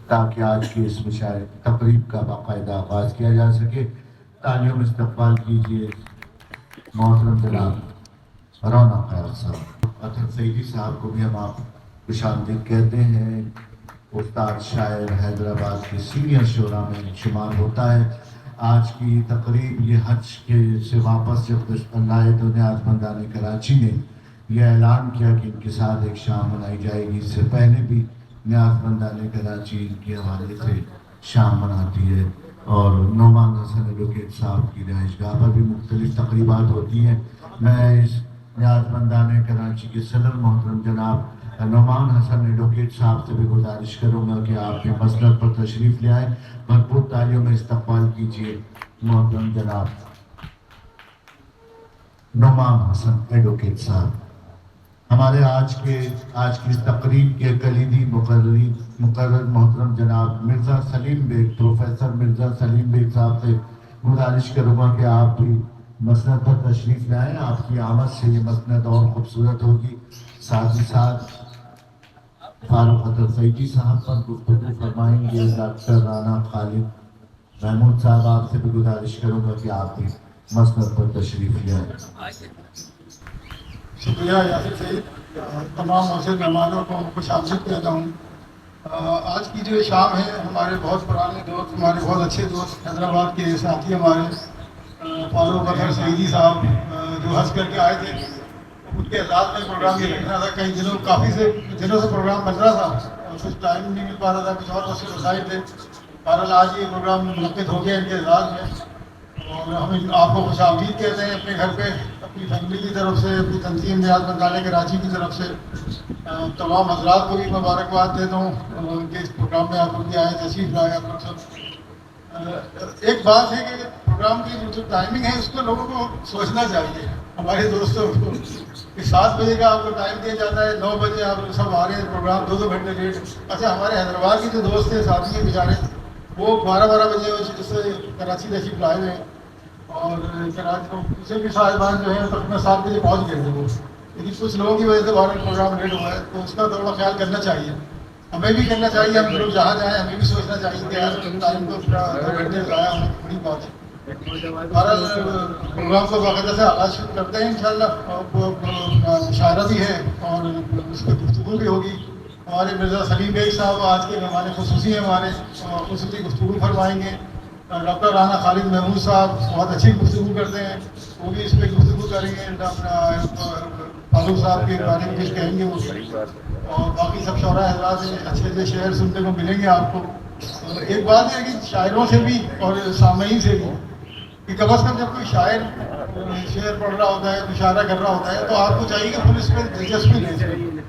تاکہ آج کی اس تقریب کا باقاعدہ آغاز کیا جا سکے۔ تعلیوں میں استقبال کیجیے محترم جناب رونق خیال صاحب۔ اطہر سعیدی صاحب کو بھی ہم آپ خوش آمدید کہتے ہیں۔ استاد شاعر حیدرآباد کے سینئر شعراء میں شمار ہوتا ہے۔ آج کی تقریب یہ حج کے سے واپس جب تشریف لائے تو نیاز مندان کراچی نے یہ اعلان کیا کہ ان کے ساتھ ایک شام منائی جائے گی۔ اس سے پہلے بھی نیاز مندان کراچی ان کے حوالے سے شام مناتی ہے، اور نعمان حسن ایڈوکیٹ صاحب کی رہائش گاہ پر بھی مختلف تقریبات ہوتی ہیں۔ میں اس نیاز مندان کراچی کے صدر محترم جناب نعمان حسن ایڈوکیٹ صاحب سے بھی گزارش کروں گا کہ آپ کے مسند پر تشریف لے آئیں۔ بھرپور تالیوں میں استقبال کیجیے محترم جناب نعمان حسن ایڈوکیٹ صاحب۔ ہمارے آج کی اس تقریب کے کلیدی مقرر محترم جناب مرزا سلیم بیگ، پروفیسر مرزا سلیم بیگ صاحب سے گزارش کروں گا کہ آپ بھی مسند پر تشریف لائیں۔ آپ کی آمد سے یہ مسند اور خوبصورت ہوگی۔ ساتھ ہی ساتھ فاروق اطہر سعیدی صاحب پر گفتگو فرمائیں گے ڈاکٹر رانا خالد محمود صاحب۔ آپ سے بھی گزارش کروں گا کہ آپ بھی مسند پر تشریف لے آئیں۔ شکریہ یاسر سعید۔ تمام موثر مہمانوں کو خوش آمدید کہتا ہوں۔ آج کی جو شام ہے، ہمارے بہت پرانے دوست، ہمارے بہت اچھے دوست، حیدرآباد کے ساتھی ہمارے فاروق اطہر سعیدی صاحب جو حج کر کے آئے تھے، ان کے اعزاز میں پروگرام یہ رکھنا تھا۔ کئی کافی دنوں سے پروگرام بن رہا تھا، کچھ ٹائم نہیں مل پا رہا تھا، کچھ اور بہت سے مسائل تھے۔ بہرحال آج یہ پروگرام منعقد ہو گیا ان کے اعزاز میں، اور ہم آپ کو خوش آمدید کہتے ہیں اپنے گھر پہ، اپنی فیملی کی طرف سے، اپنی تنظیم نیاز مندان کراچی کی طرف سے۔ تمام حضرات کو بھی مبارکباد دیتا ہوں کہ اس پروگرام میں آپ لوگ بھی آئے، تشریف لائے آپ لوگ سب۔ ایک بات ہے کہ پروگرام کی جو ٹائمنگ ہے اس کو لوگوں کو سوچنا چاہیے، ہمارے دوستوں کو، کہ 7 بجے کا آپ کو ٹائم دیا جاتا ہے، 9 بجے آپ سب آ رہے ہیں، پروگرام 2 گھنٹے لیٹ۔ اچھا، ہمارے حیدرآباد کے جو دوست ہیں ساتھی ہیں بیچارے، وہ 12 بجے سے کراچی تشریف لائے ہوئے ہیں، اور کراچی کو دوسرے بھی صاحبان جو ہیں تقریباً 7 بجے پہنچ گئے تھے وہ، لیکن کچھ لوگوں کی وجہ سے پروگرام لیٹ ہوا ہے، تو اس کا تھوڑا خیال کرنا چاہیے، ہمیں بھی کرنا چاہیے۔ ہم لوگ جہاں جائیں ہمیں بھی سوچنا چاہیے کہ یار ٹائم کو 2 گھنٹے ضائع ہونا بڑی بات ہے۔ بہرحال پروگرام کو باقاعدہ سے آغاز کرتے ہیں انشاءاللہ۔ مشاعرہ بھی ہے اور اس پہ گفتگو بھی ہوگی۔ ہمارے مرزا سلیم بیگ صاحب آج کے مہمان خصوصی ہیں، ہمارے خصوصی گفتگو فرمائیں گے۔ ڈاکٹر رانا خالد محمود صاحب بہت اچھی گفتگو کرتے ہیں، وہ بھی اس پہ گفتگو کریں گے۔ فاروق صاحب کے بارے میں کچھ کہیں گے وہ، اور باقی سب شعراء حضرات سے اچھے اچھے شعر سننے کو ملیں گے آپ کو۔ ایک بات ہے کہ شاعروں سے بھی اور سامعین سے بھی، کہ کم از کم جب کوئی شاعر شعر پڑھ رہا ہوتا ہے، مشاعرہ کر رہا ہوتا ہے، تو آپ کو چاہیے کہ پھر اس میں دلچسپی لے سکیں،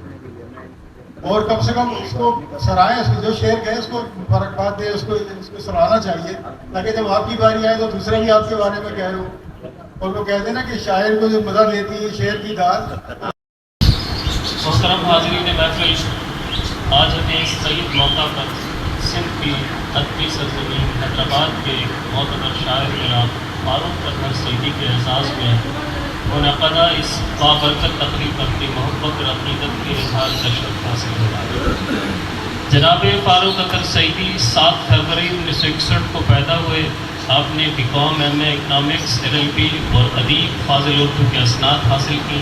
اور کم سے کم اس کو سرائیں، اس کو جو شعر کہیں اس کو مبارکباد دیں، اس کو سراہنا چاہیے، تاکہ جب آپ کی باری آئے تو دوسرا بھی آپ کے بارے میں کہے ہو۔ اور وہ کہتے ہیں نا کہ شاعر کو جو مزہ لیتی ہے شعر کی داد۔ محترم حاضرین محفل، آج ہمیں اس سعید موقع پر سندھ کی ادبی سرزمین حیدرآباد کے معتبر شاعر جناب فاروق اطہر سعیدی کے اعزاز میں منعقدہ اس بابرکت تقریب پر اپنی محبت اور عقیدت کے اظہار کا شرف حاصل ہوا۔ جناب فاروق اطہر سعیدی 7 فروری 1961 کو پیدا ہوئے۔ آپ نے BCom MA اکنامکس LLB اور ادیب فاضل اردو کے اسناد حاصل کی۔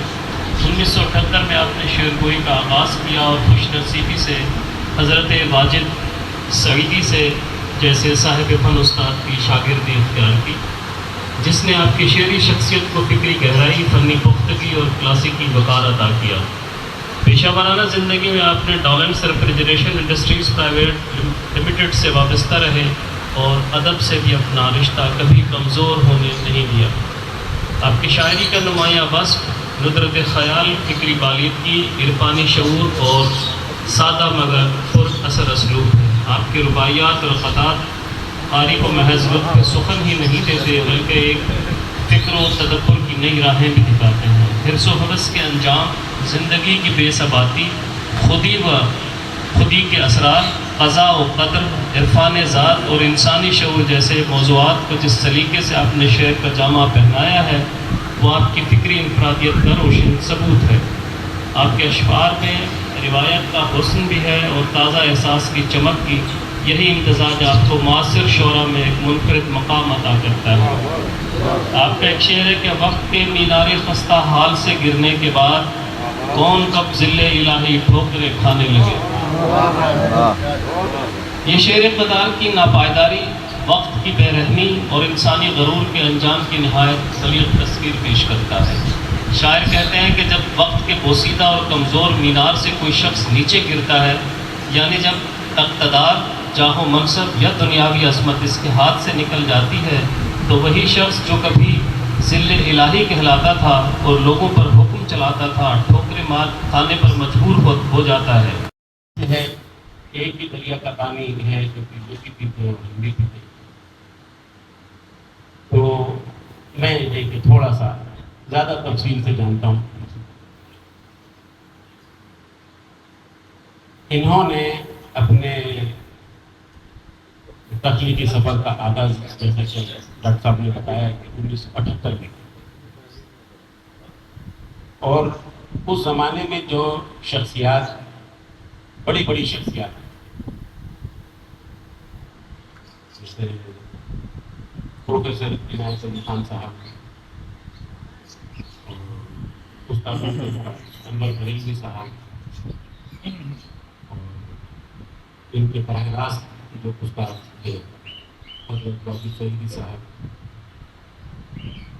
1978 میں آپ نے شعر گوئی کا آغاز کیا، اور خوش نصیبی سے حضرت واجد سعیدی سے جیسے صاحب فن استاد کی شاگردی اختیار کی، جس نے آپ کی شعری شخصیت کو فکری گہرائی، فنی پختگی اور کلاسیکی وقار عطا کیا۔ پیشہ ورانہ زندگی میں آپ نے ڈالنس ریفریجریشن انڈسٹریز پرائیویٹ لمیٹڈ سے وابستہ رہے، اور ادب سے بھی اپنا رشتہ کبھی کمزور ہونے نہیں دیا۔ آپ کی شاعری کا نمایاں وصف ندرت خیال، فکری بالیدگی، عرفانی شعور اور سادہ مگر پر اثر اسلوب ہے۔ آپ کے رباعیات اور خطات قاری کو محض لطف سخن ہی نہیں دیتے، بلکہ ایک فکر و تدبر کی نئی راہیں بھی دکھاتے ہیں۔ حرص و حوث کے انجام، زندگی کی بے ثباتی، خودی کے اسرار، قضاء و قدر، عرفان ذات اور انسانی شعور جیسے موضوعات کو جس سلیقے سے آپ نے شعر کا جامہ پہنایا ہے، وہ آپ کی فکری انفرادیت کا روشن ثبوت ہے۔ آپ کے اشعار میں روایت کا حسن بھی ہے اور تازہ احساس کی چمک کی یہی امتزاج آپ کو معاصر شعراء میں ایک منفرد مقام عطا کرتا ہے۔ آپ کا ایک شعر ہے کہ وقت کے مینار خستہ حال سے گرنے کے بعد کون کب ذل الہی ٹھوکریں کھانے لگے۔ یہ شعر اقتدار کی ناپائیداری، وقت کی بے رحمی اور انسانی غرور کے انجام کی نہایت دقیق تصویر پیش کرتا ہے۔ شاعر کہتے ہیں کہ جب وقت کے بوسیدہ اور کمزور مینار سے کوئی شخص نیچے گرتا ہے، یعنی جب اقتدار، جاہ و منصب یا دنیاوی عظمت اس کے ہاتھ سے نکل جاتی ہے، تو وہی شخص جو کبھی ذل الہی کہلاتا تھا اور لوگوں پر حکم چلاتا تھا، ٹھوکریں مار کھانے پر مجبور ہو جاتا ہے۔ یہ ہے ایک ہی دریا کا پانی ہے جو کہ لوگ پیتے اور ہم بھی پیتے ہیں۔ تو میں ایک تھوڑا سا زیادہ تفصیل سے جانتا ہوں۔ انہوں نے اپنے تخلیقی سفر کا آغاز، جیسا کہ ڈاکٹر صاحب نے بتایا، کہ 1978 میں، اور اس زمانے میں جو شخصیات، بڑی بڑی شخصیات، جیسے پروفیسر عنایت علی خان صاحب، استاد انور بریلوی صاحب، اور ان کے براہ راست جو استاد تھے حضرت باقی سعیدی صاحب،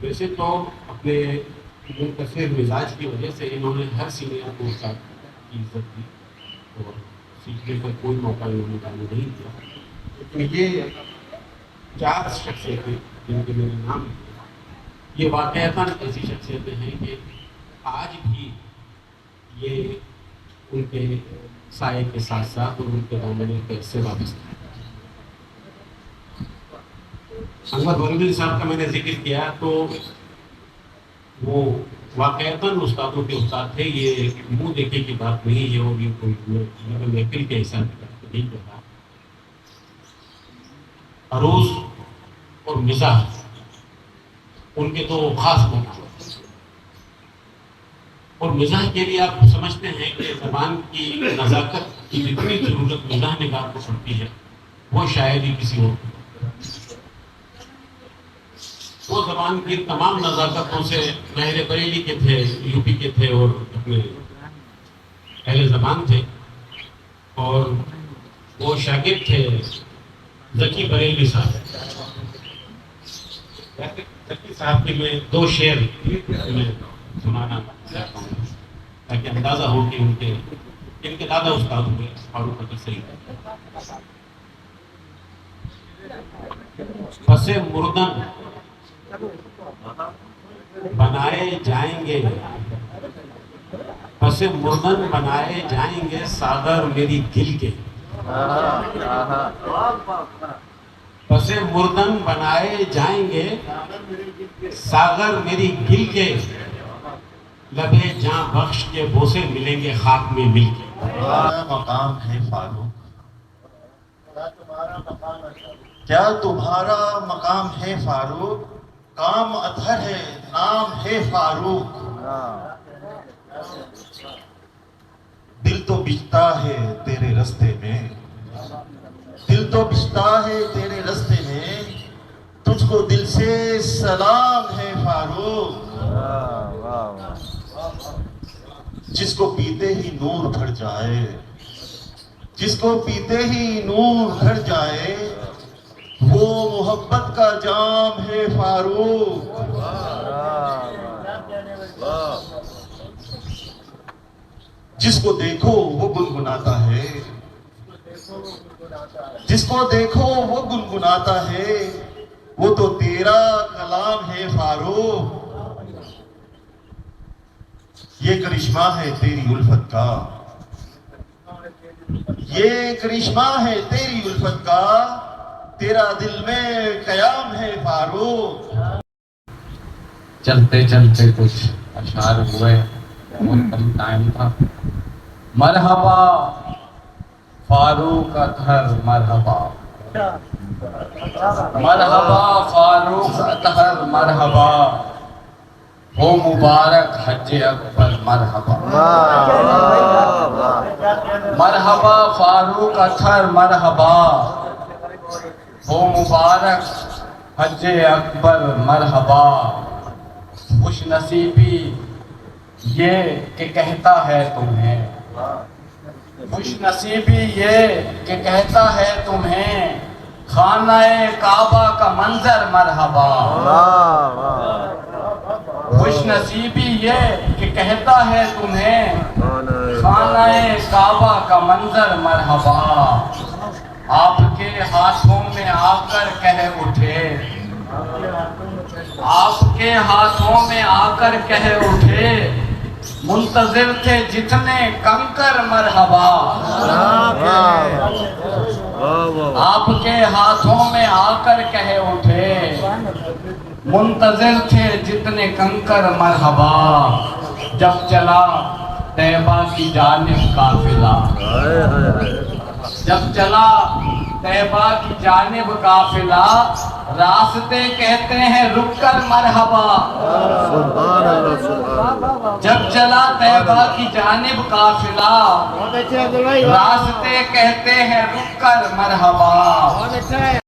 ویسے تو اپنے منکسر مزاج کی وجہ سے انہوں نے ہر سینئر کو استاد کی عزت دی اور سیکھنے کا کوئی موقع انہوں نے ضائع نہیں دیا۔ لیکن یہ 4 شخصیتیں جن کے میں نے نام لیے، یہ واقعتاً ایسی شخصیتیں ہیں کہ آج بھی یہ ان کے سائے کے ساتھ ساتھ اور ان کے دامن پیس سے وابستہ ہے۔ انور بریلوی صاحب کا میں نے ذکر کیا تو وہ واقعتاً استادوں کے استاد تھے۔ یہ منہ دیکھے کی بات نہیں، یہ ہوگی کوئی محفل کے حساب سے نہیں کہا۔ عروض اور مزاح ان کے تو خاص مقام، اور مزاح کے لیے آپ سمجھتے ہیں کہ زبان کی نزاکت کی جتنی ضرورت مزاح نگار کو پڑتی ہے، وہ شاید ہی کسی اور کو۔ وہ زبان کی تمام نزاکتوں سے ماہر بریلی کے تھے، یو پی کے تھے اور اپنے اہل زبان تھے، اور وہ شاگرد تھے ذکی بریلوی صاحب۔ ذکی صاحب کے میں 2 شعر میں سنانا چاہتا ہوں تاکہ اندازہ ہو کہ ان کے دادا استاد ہوئے فاروق اکر سعید۔ پس مردن بنائے جائیں گے، پس مردن بنائے جائیں گے ساغر میری دل کے، پس مردن بنائے جائیں گے ساغر میری دل کے، لبے جاں بخش کے بوسے ملیں گے خاک میں مل کے۔ مقام ہے فاروق، کیا تمہارا مقام ہے فاروق، کام اطہر ہے نام ہے فاروق، دل تو بجتا ہے تیرے رستے میں، دل تو بجتا ہے تیرے رستے میں، تجھ کو دل سے سلام ہے فاروق، جس کو پیتے ہی نور بھر جائے، جس کو پیتے ہی نور بھر جائے، وہ محبت کا جام ہے فاروق، جس کو دیکھو وہ گنگناتا ہے، جس کو دیکھو وہ گنگناتا ہے، وہ تو تیرا کلام ہے فاروق، یہ کرشمہ ہے تیری الفت کا، یہ کرشمہ ہے تیری الفت کا، تیرا دل میں قیام ہے فاروق۔ چلتے چلتے کچھ اشعار ہوئے، منتظم ٹائم تھا۔ مرحبا فاروق اطہر مرحبا، مرحبا فاروق اطہر مرحبا، ہو مبارک حج اکبر مرحبا، مرحبا فاروق اطہر مرحبا، ہو مبارک حج اکبر مرحبا، خوش نصیبی یہ کہ کہتا ہے تمہیں، خوش نصیبی یہ کہ کہتا ہے تمہیں، خانہ کعبہ کا منظر مرحبا، خوش نصیبی یہ کہ کہتا ہے تمہیں، خانہ کعبہ کا منظر مرحبا، آپ کے ہاتھوں میں آ کر کہہ اٹھے، آپ کے ہاتھوں میں آ کر کہہ اٹھے، منتظر تھے جتنے کنکر مرحبا، آپ کے ہاتھوں میں آ کر کہہ اٹھے، منتظر تھے جتنے کنکر مرحبا، جب چلا طیبہ کی جانب قافلہ، جب چلا طیبہ کی جانب قافلہ، راستے کہتے ہیں رک کر مرحبا، جب چلا طیبہ کی جانب قافلہ، راستے کہتے ہیں رک کر مرحبا۔